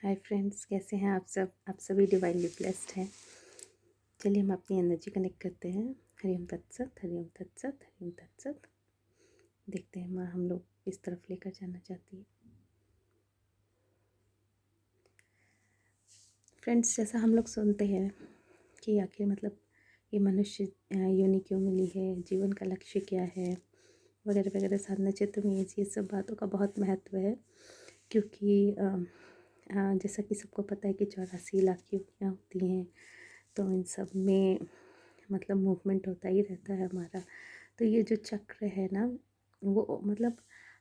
Hi friends, कैसे हैं आप सब? आप सभी डिवाइनली ब्लेस्ड हैं। चलिए हम अपनी एनर्जी कनेक्ट करते हैं। हरिओम तत्सत, हरिओम तत्सत, हरिओम तत्सत। देखते हैं माँ हम लोग किस तरफ लेकर जाना चाहती है। फ्रेंड्स, जैसा हम लोग सुनते हैं कि आखिर मतलब ये मनुष्य योनि क्यों मिली है, जीवन का लक्ष्य क्या है, वगैरह वगैरह, साधना चित्र में ये सब बातों का बहुत महत्व है। क्योंकि जैसा कि सबको पता है कि 84 लाख योनियाँ होती हैं, तो इन सब में मतलब मूवमेंट होता ही रहता है हमारा। तो ये जो चक्र है ना, वो मतलब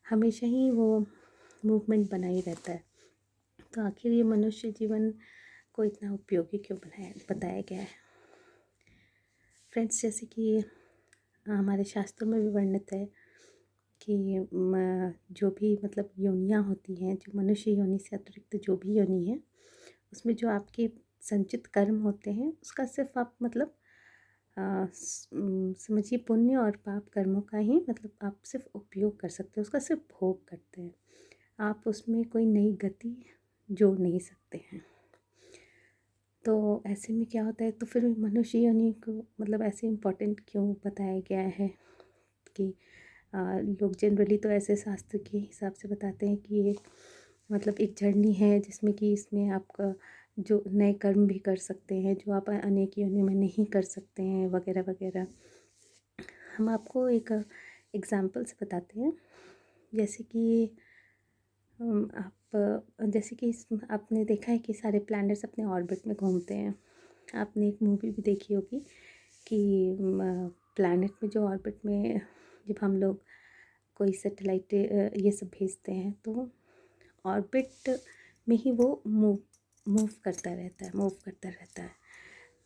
हमेशा ही वो मूवमेंट बना ही रहता है। तो आखिर ये मनुष्य जीवन को इतना उपयोगी क्यों बताया गया है? फ्रेंड्स, जैसे कि हमारे शास्त्रों में भी वर्णित है कि जो भी मतलब योनियाँ होती हैं, जो मनुष्य योनि से अतिरिक्त जो भी योनि है, उसमें जो आपके संचित कर्म होते हैं उसका सिर्फ आप मतलब समझिए पुण्य और पाप कर्मों का ही मतलब आप सिर्फ उपयोग कर सकते हैं, उसका सिर्फ भोग करते हैं। आप उसमें कोई नई गति जोड़ नहीं सकते हैं। तो ऐसे में क्या होता है, तो फिर मनुष्य योनि को मतलब ऐसे इम्पोर्टेंट क्यों बताया गया है कि लोग जनरली तो ऐसे शास्त्र के हिसाब से बताते हैं कि ये मतलब एक जर्नी है जिसमें कि इसमें आपका जो नए कर्म भी कर सकते हैं जो आप अनेक योनि में नहीं कर सकते हैं, वगैरह वगैरह। हम आपको एक एग्ज़ाम्पल से बताते हैं। जैसे कि जैसे कि आपने देखा है कि सारे प्लैनेट्स अपने ऑर्बिट में घूमते हैं। आपने एक मूवी भी देखी होगी कि प्लैनेट में जो ऑर्बिट में जब हम लोग कोई सैटेलाइट ये सब भेजते हैं तो ऑर्बिट में ही वो मूव करता रहता है।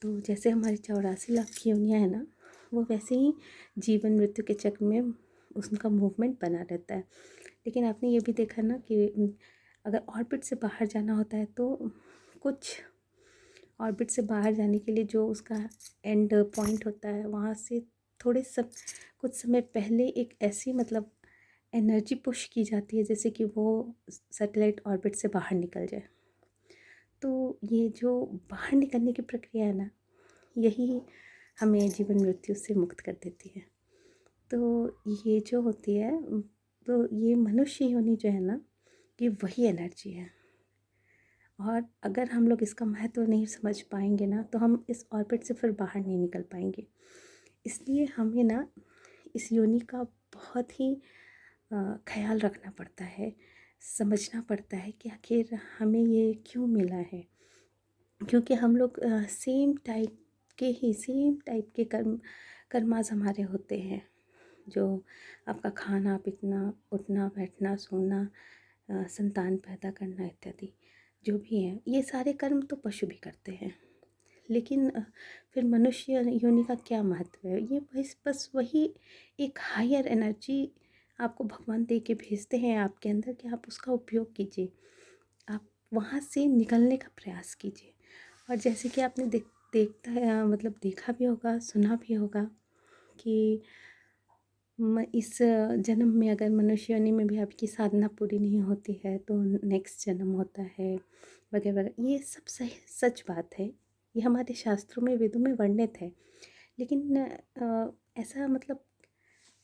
तो जैसे हमारी 84 लाख की योनियाँ है ना, वो वैसे ही जीवन मृत्यु के चक्र में उसका मूवमेंट बना रहता है। लेकिन आपने ये भी देखा ना कि अगर ऑर्बिट से बाहर जाना होता है तो कुछ ऑर्बिट से बाहर जाने के लिए जो उसका एंड पॉइंट होता है, वहाँ से कुछ समय पहले एक ऐसी मतलब एनर्जी पुश की जाती है जैसे कि वो सैटेलाइट ऑर्बिट से बाहर निकल जाए। तो ये जो बाहर निकलने की प्रक्रिया है ना, यही हमें जीवन मृत्यु से मुक्त कर देती है। तो ये जो होती है, तो ये मनुष्य योनि जो है ना, ये वही एनर्जी है। और अगर हम लोग इसका महत्व नहीं समझ पाएंगे ना, तो हम इस ऑर्बिट से फिर बाहर नहीं निकल पाएंगे। इसलिए हमें ना इस योनि का बहुत ही ख्याल रखना पड़ता है, समझना पड़ता है कि आखिर हमें ये क्यों मिला है। क्योंकि हम लोग सेम टाइप के कर्माज हमारे होते हैं। जो आपका खाना पीना, उठना बैठना, सोना, संतान पैदा करना इत्यादि जो भी है, ये सारे कर्म तो पशु भी करते हैं। लेकिन फिर मनुष्य योनि का क्या महत्व है? ये बस वही एक हायर एनर्जी आपको भगवान दे के भेजते हैं आपके अंदर कि आप उसका उपयोग कीजिए, आप वहाँ से निकलने का प्रयास कीजिए। और जैसे कि आपने देखता है मतलब देखा भी होगा, सुना भी होगा कि इस जन्म में अगर मनुष्य योनि में भी आपकी साधना पूरी नहीं होती है तो नेक्स्ट जन्म होता है, वगैरह वगैरह। ये सब सही सच बात है, ये हमारे शास्त्रों में, वेदों में वर्णित है। लेकिन ऐसा मतलब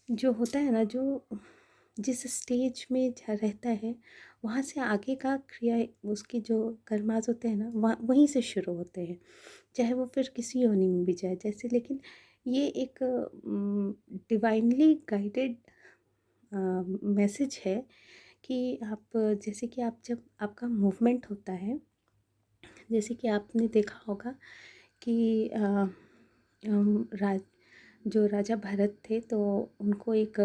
जो होता है ना, जो जिस स्टेज में रहता है, वहाँ से आगे का क्रिया उसकी जो कर्माज होते हैं ना, वहीं से शुरू होते हैं, चाहे वो फिर किसी योनि में भी जाए जैसे। लेकिन ये एक डिवाइनली गाइडेड मैसेज है कि आप जैसे कि आप जब आपका मूवमेंट होता है, जैसे कि आपने देखा होगा कि राज जो राजा भरत थे, तो उनको एक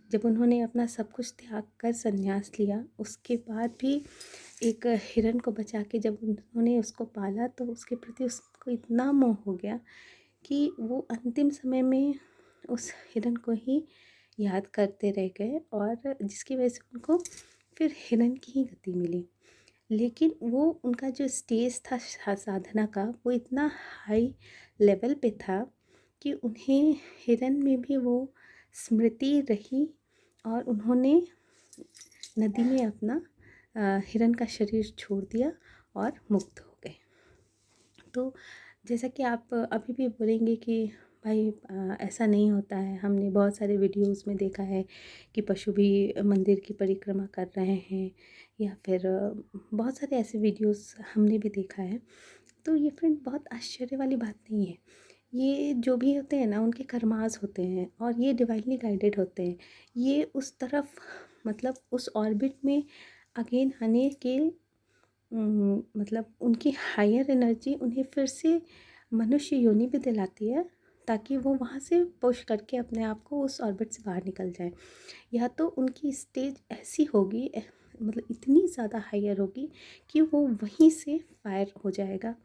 जब उन्होंने अपना सब कुछ त्याग कर संन्यास लिया, उसके बाद भी एक हिरण को बचा के जब उन्होंने उसको पाला तो उसके प्रति उसको इतना मोह हो गया कि वो अंतिम समय में उस हिरण को ही याद करते रह गए, और जिसकी वजह से उनको फिर हिरण की ही गति मिली। लेकिन वो उनका जो स्टेज था साधना का, वो इतना हाई लेवल पे था कि उन्हें हिरण में भी वो स्मृति रही, और उन्होंने नदी में अपना हिरण का शरीर छोड़ दिया और मुक्त हो गए। तो जैसा कि आप अभी भी बोलेंगे कि भाई ऐसा नहीं होता है, हमने बहुत सारे वीडियोस में देखा है कि पशु भी मंदिर की परिक्रमा कर रहे हैं, या फिर बहुत सारे ऐसे वीडियोस हमने भी देखा है। तो ये फ्रेंड बहुत आश्चर्य वाली बात नहीं है। ये जो भी होते हैं ना, उनके कर्मास होते हैं और ये डिवाइनली गाइडेड होते हैं। ये उस तरफ मतलब उस ऑर्बिट में अगेन आने के मतलब उनकी हायर एनर्जी उन्हें फिर से मनुष्य योनि भी दिलाती है, ताकि वो वहाँ से पुश करके अपने आप को उस ऑर्बिट से बाहर निकल जाए। या तो उनकी स्टेज ऐसी होगी, मतलब इतनी ज़्यादा हायर होगी कि वो वहीं से फायर हो जाएगा